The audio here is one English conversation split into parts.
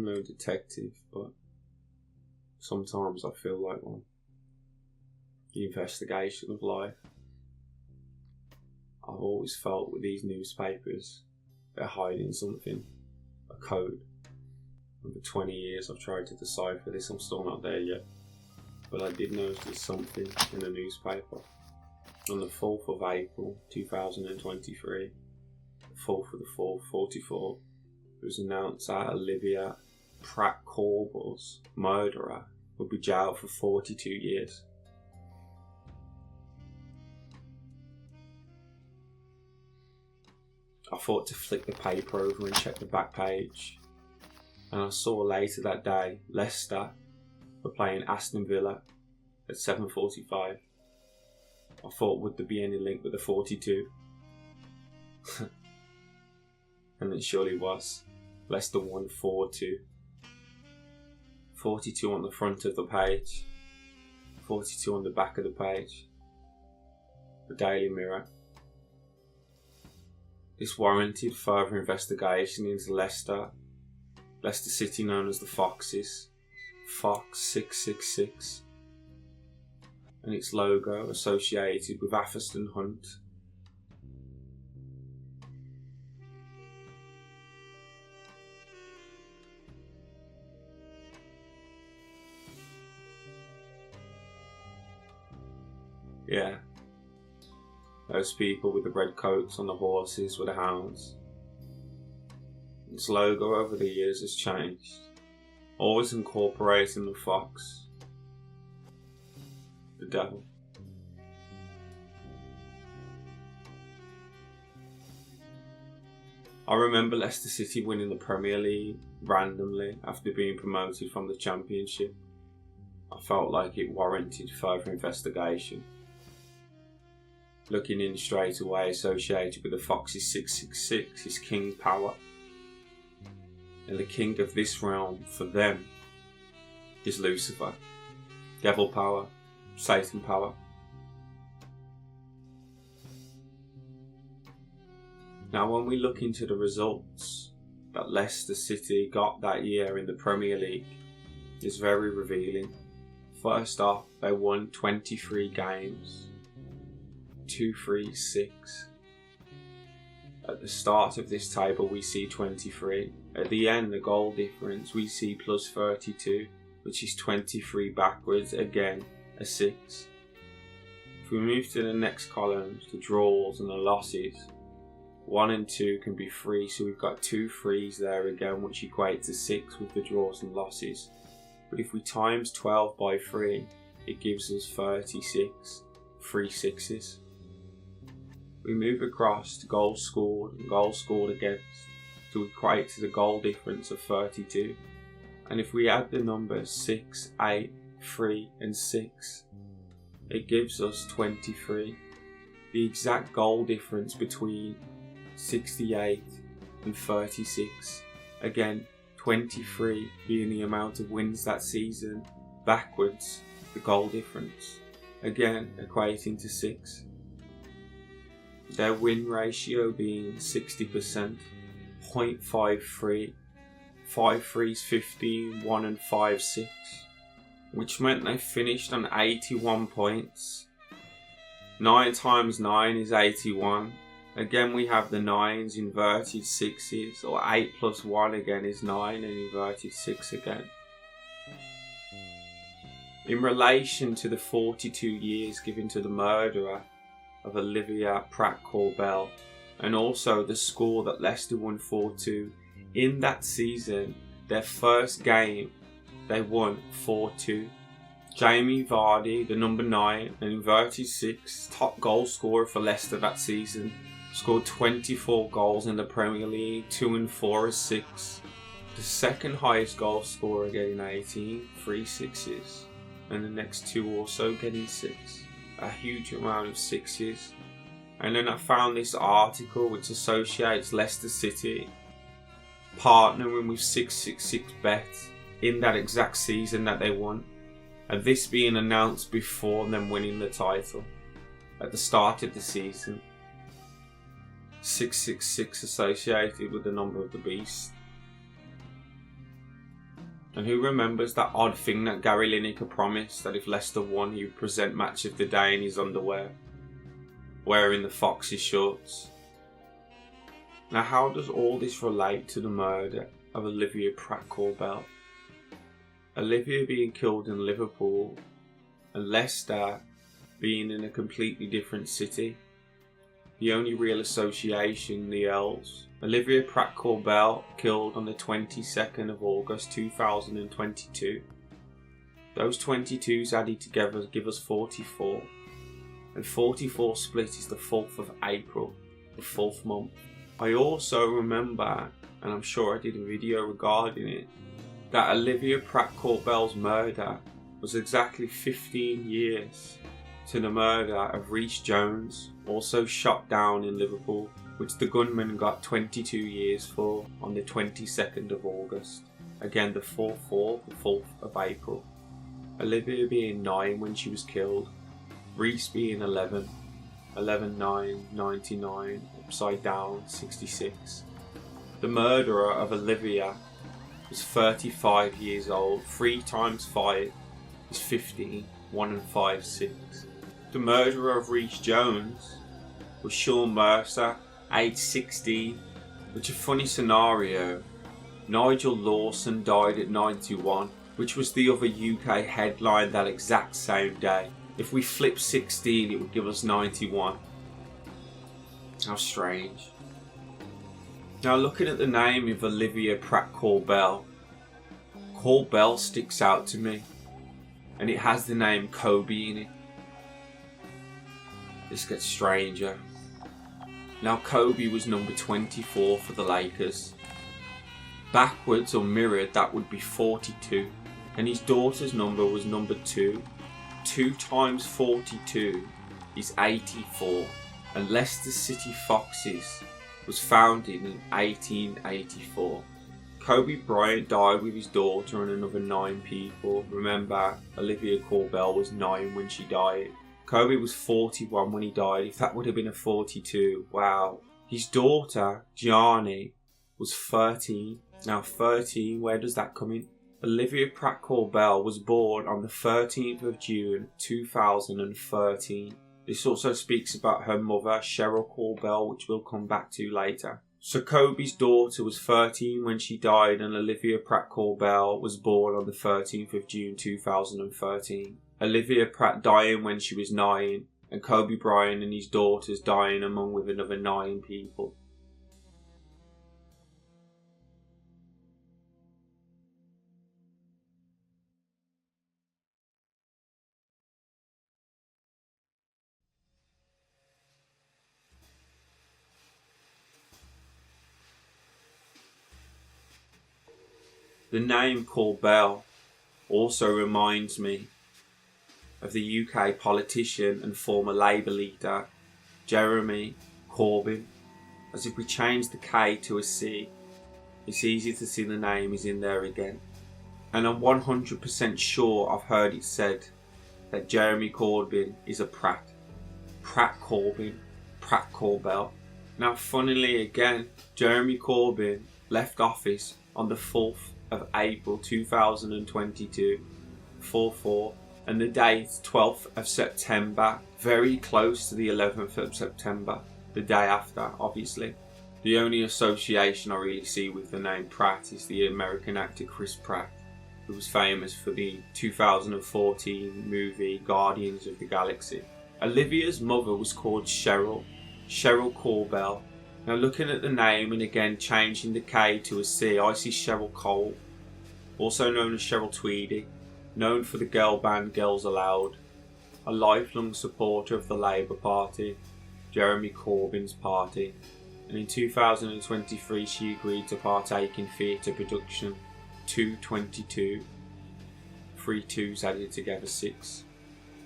I'm no detective, but sometimes I feel like one. The investigation of life. I've always felt with these newspapers, they're hiding something, a code. And for 20 years I've tried to decipher this, I'm still not there yet. But I did notice something in the newspaper. On the 4th of April 2023, the 4th of the 4th, 44, it was announced that Olivia Pratt-Corbell's murderer would be jailed for 42 years. I thought to flick the paper over and check the back page, and I saw later that day Leicester were playing Aston Villa at 7:45. I thought, would there be any link with the 42? And it surely was. Leicester won 4-2. 42 on the front of the page, 42 on the back of the page. The Daily Mirror. This warranted further investigation into Leicester City, known as the Foxes, Fox 666, and its logo associated with Atherstone Hunt. Yeah. Those people with the red coats on the horses were the hounds. Its logo over the years has changed, always incorporating the fox, the devil. I remember Leicester City winning the Premier League randomly after being promoted from the Championship. I felt like it warranted further investigation. Looking in straight away, associated with the Foxes 666 is King Power. And the king of this realm, for them, is Lucifer. Devil power, Satan power. Now when we look into the results that Leicester City got that year in the Premier League, it's very revealing. First off, they won 23 games. 2-3-6. At the start of this table we see 23. At the end, the goal difference, we see plus 32, which is 23 backwards, again a 6. If we move to the next columns, the draws and the losses, 1 and 2 can be 3, so we've got 2 3s there again, which equates to 6 with the draws and losses. But if we times 12 by 3, it gives us 36, 3 6s. We move across to goals scored and goals scored against to equate to the goal difference of 32. And if we add the numbers 6, 8, 3 and 6, it gives us 23. The exact goal difference between 68 and 36. Again, 23 being the amount of wins that season. Backwards, the goal difference. Again, equating to 6. Their win ratio being 60%, 0.53, 5 3s 15, 1 and 5 6, which meant they finished on 81 points. 9 times 9 is 81. Again we have the 9s, inverted 6s, or 8 plus 1 again is 9 and inverted 6 again. In relation to the 42 years given to the murderer of Olivia Pratt-Corbell, and also the score that Leicester won 4-2. In that season, their first game, they won 4-2. Jamie Vardy, the number 9, an inverted 6, top goal scorer for Leicester that season, scored 24 goals in the Premier League, 2 and 4 as 6. The second highest goal scorer getting 18, 3 6s, and the next 2 also getting 6. A huge amount of 6s. And then I found this article which associates Leicester City partnering with 666bet in that exact season that they won, and this being announced before them winning the title at the start of the season. 666 associated with the number of the beast. And who remembers that odd thing that Gary Lineker promised, that if Leicester won he would present match of the day in his underwear, wearing the Fox's shorts? Now how does all this relate to the murder of Olivia Pratt-Korbel? Olivia being killed in Liverpool and Leicester being in a completely different city. The only real association, the L's. Olivia Pratt-Korbel killed on the 22nd of August 2022. Those 22s added together give us 44. And 44 split is the 4th of April, the 4th month. I also remember, and I'm sure I did a video regarding it, that Olivia Pratt-Korbel's murder was exactly 15 years to the murder of Rhys Jones, also shot down in Liverpool, which the gunman got 22 years for on the 22nd of August. Again, the 4th of April. Olivia being 9 when she was killed, Rhys being 11, 11/9, 99, upside down, 66. The murderer of Olivia was 35 years old. 3 times 5 is 15, 1 and 5, 6. The murderer of Rhys Jones was Sean Mercer, age 16, which a funny scenario. Nigel Lawson died at 91, which was the other UK headline that exact same day. If we flip 16 it would give us 91. How strange. Now looking at the name of Olivia Pratt-Korbel, Korbel sticks out to me, and it has the name Kobe in it. This gets stranger. Now Kobe was number 24 for the Lakers. Backwards or mirrored, that would be 42, and his daughter's number was number 2. 2 times 42 is 84, and Leicester City Foxes was founded in 1884. Kobe Bryant died with his daughter and another 9 people. Remember, Olivia Korbel was 9 when she died. Kobe was 41 when he died. If that would have been a 42, wow. His daughter, Gianni, was 13. Now 13, where does that come in? Olivia Pratt-Korbel was born on the 13th of June 2013. This also speaks about her mother, Cheryl Korbel, which we'll come back to later. So Kobe's daughter was 13 when she died, and Olivia Pratt-Korbel was born on the 13th of June 2013. Olivia Pratt dying when she was 9, and Kobe Bryant and his daughters dying along with another 9 people. The name Korbel also reminds me of the UK politician and former Labour leader Jeremy Corbyn. As if we change the K to a C, it's easy to see the name is in there again. And I'm 100% sure I've heard it said that Jeremy Corbyn is a Pratt. Pratt Corbyn, Pratt Korbel. Now funnily again, Jeremy Corbyn left office on the 4th of April 2022, 4/4, and the date 12th of September, very close to the 11th of September, the day after obviously. The only association I really see with the name Pratt is the American actor Chris Pratt, who was famous for the 2014 movie Guardians of the Galaxy. Olivia's mother was called Cheryl Korbel. Now looking at the name and again changing the K to a C, I see Cheryl Cole, also known as Cheryl Tweedy, known for the girl band Girls Aloud, a lifelong supporter of the Labour Party, Jeremy Corbyn's party, and in 2023 she agreed to partake in theatre production 222, 3 2s added together 6.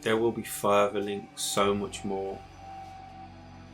There will be further links, so much more.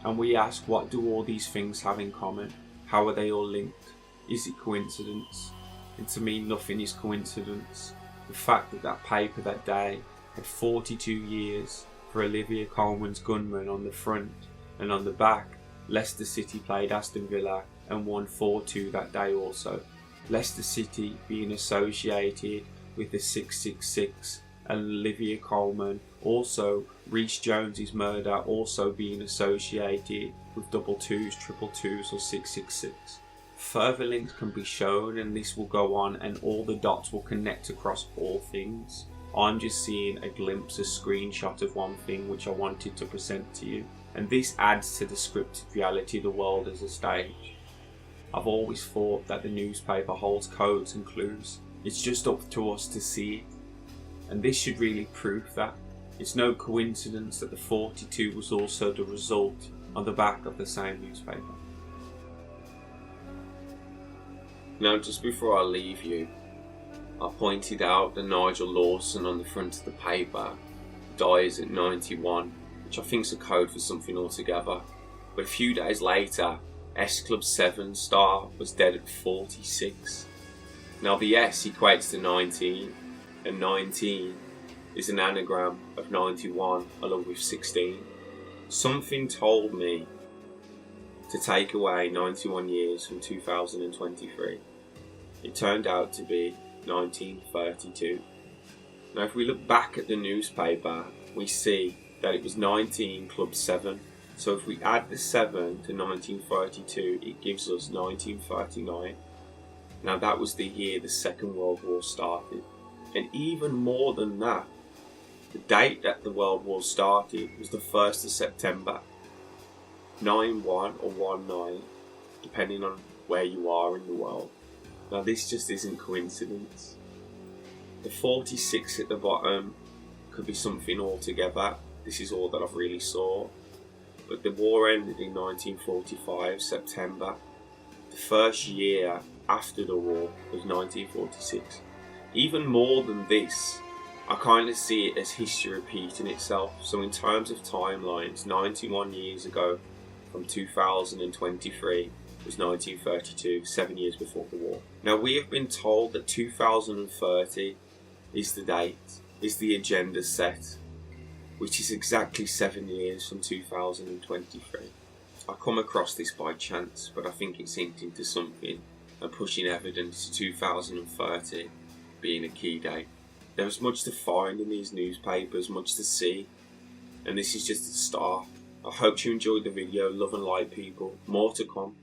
And we ask, what do all these things have in common? How are they all linked? Is it coincidence? And to me, nothing is coincidence. The fact that that paper that day had 42 years for Olivia Colman's gunman on the front, and on the back, Leicester City played Aston Villa and won 4-2 that day also. Leicester City being associated with the 666, and Olivia Colman, also Rhys Jones's murder also being associated with 22s, 222s or 666. Further links can be shown and this will go on and all the dots will connect across all things. I'm just seeing a glimpse, a screenshot of one thing which I wanted to present to you, and this adds to the scripted reality of the world as a stage. I've always thought that the newspaper holds codes and clues. It's just up to us to see it, and this should really prove that. It's no coincidence that the 42 was also the result on the back of the same newspaper. Now, just before I leave you, I pointed out that Nigel Lawson on the front of the paper dies at 91, which I think is a code for something altogether. But a few days later, S Club 7 star was dead at 46. Now the S equates to 19, and 19 is an anagram of 91 along with 16. Something told me to take away 91 years from 2023. It turned out to be 1932. Now if we look back at the newspaper, we see that it was 19 Club 7. So if we add the 7 to 1932, it gives us 1939. Now that was the year the Second World War started. And even more than that, the date that the World War started was the 1st of September. 9-1 or 1-9, depending on where you are in the world. Now this just isn't coincidence. The 46 at the bottom could be something altogether. This is all that I've really saw. But the war ended in 1945, September. The first year after the war was 1946. Even more than this, I kind of see it as history repeating itself. So in terms of timelines, 91 years ago from 2023 was 1932, 7 years before the war. Now we have been told that 2030 is the date, is the agenda set, which is exactly 7 years from 2023. I come across this by chance, but I think it's hinting to something and pushing evidence to 2030 being a key date. There is much to find in these newspapers, much to see, and this is just the start. I hope you enjoyed the video. Love and light, people. More to come.